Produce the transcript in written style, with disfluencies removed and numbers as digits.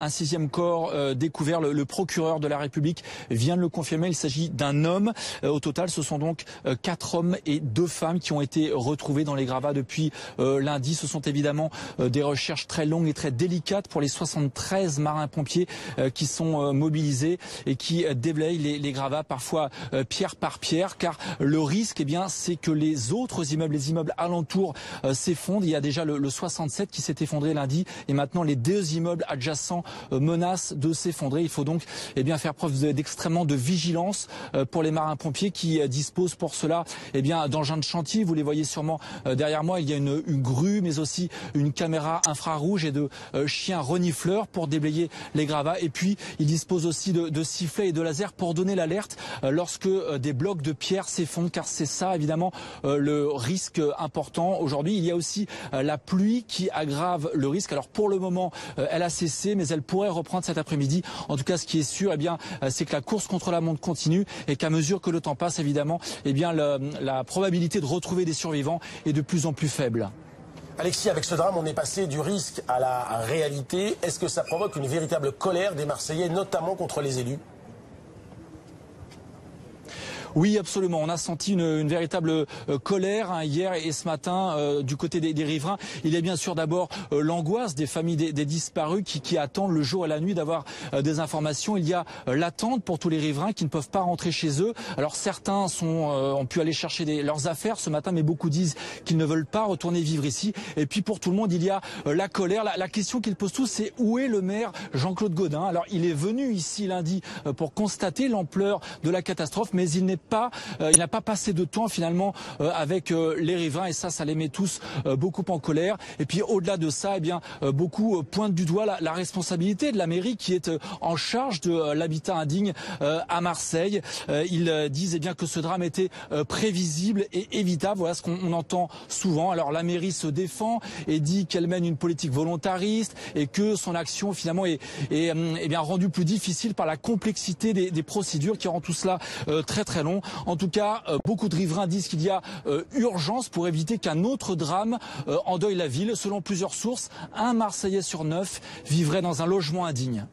Un sixième corps découvert, le procureur de la République vient de le confirmer, il s'agit d'un homme. Au total, ce sont donc 4 hommes et 2 femmes qui ont été retrouvés dans les gravats depuis lundi. Ce sont évidemment des recherches très longues et très délicates pour les 73 marins-pompiers qui sont mobilisés et qui déblayent les gravats, parfois pierre par pierre, car le risque, c'est que les autres immeubles, les immeubles alentours s'effondrent. Il y a déjà le 67 qui s'est effondré lundi et maintenant les 2 immeubles adjacents menace de s'effondrer. Il faut donc faire preuve d'extrêmement de vigilance pour les marins-pompiers qui disposent pour cela d'engins de chantier. Vous les voyez sûrement derrière moi. Il y a une grue, mais aussi une caméra infrarouge et de chiens renifleurs pour déblayer les gravats. Et puis, ils disposent aussi de sifflets et de lasers pour donner l'alerte lorsque des blocs de pierre s'effondrent, car c'est ça, évidemment, le risque important. Aujourd'hui, il y a aussi la pluie qui aggrave le risque. Alors, pour le moment, elle a cessé, mais elle pourrait reprendre cet après-midi. En tout cas, ce qui est sûr, c'est que la course contre la montre continue et qu'à mesure que le temps passe, évidemment, la probabilité de retrouver des survivants est de plus en plus faible. Alexis, avec ce drame, on est passé du risque à la réalité. Est-ce que ça provoque une véritable colère des Marseillais, notamment contre les élus ? Oui, absolument. On a senti une véritable colère hier et ce matin du côté des riverains. Il y a bien sûr d'abord l'angoisse des familles des disparus qui attendent le jour et la nuit d'avoir des informations. Il y a l'attente pour tous les riverains qui ne peuvent pas rentrer chez eux. Alors certains ont pu aller chercher leurs affaires ce matin, mais beaucoup disent qu'ils ne veulent pas retourner vivre ici. Et puis pour tout le monde, il y a la colère. La question qu'ils posent tous, c'est où est le maire Jean-Claude Gaudin? Alors il est venu ici lundi pour constater l'ampleur de la catastrophe, mais il n'a pas passé de temps finalement avec les riverains et ça les met tous beaucoup en colère. Et puis au-delà de ça, beaucoup pointent du doigt la responsabilité de la mairie qui est en charge de l'habitat indigne à Marseille. Ils disent que ce drame était prévisible et évitable. Voilà ce qu'on entend souvent. Alors la mairie se défend et dit qu'elle mène une politique volontariste et que son action finalement est rendue plus difficile par la complexité des procédures qui rend tout cela très très long. En tout cas, beaucoup de riverains disent qu'il y a urgence pour éviter qu'un autre drame endeuille la ville. Selon plusieurs sources, un Marseillais sur 9 vivrait dans un logement indigne.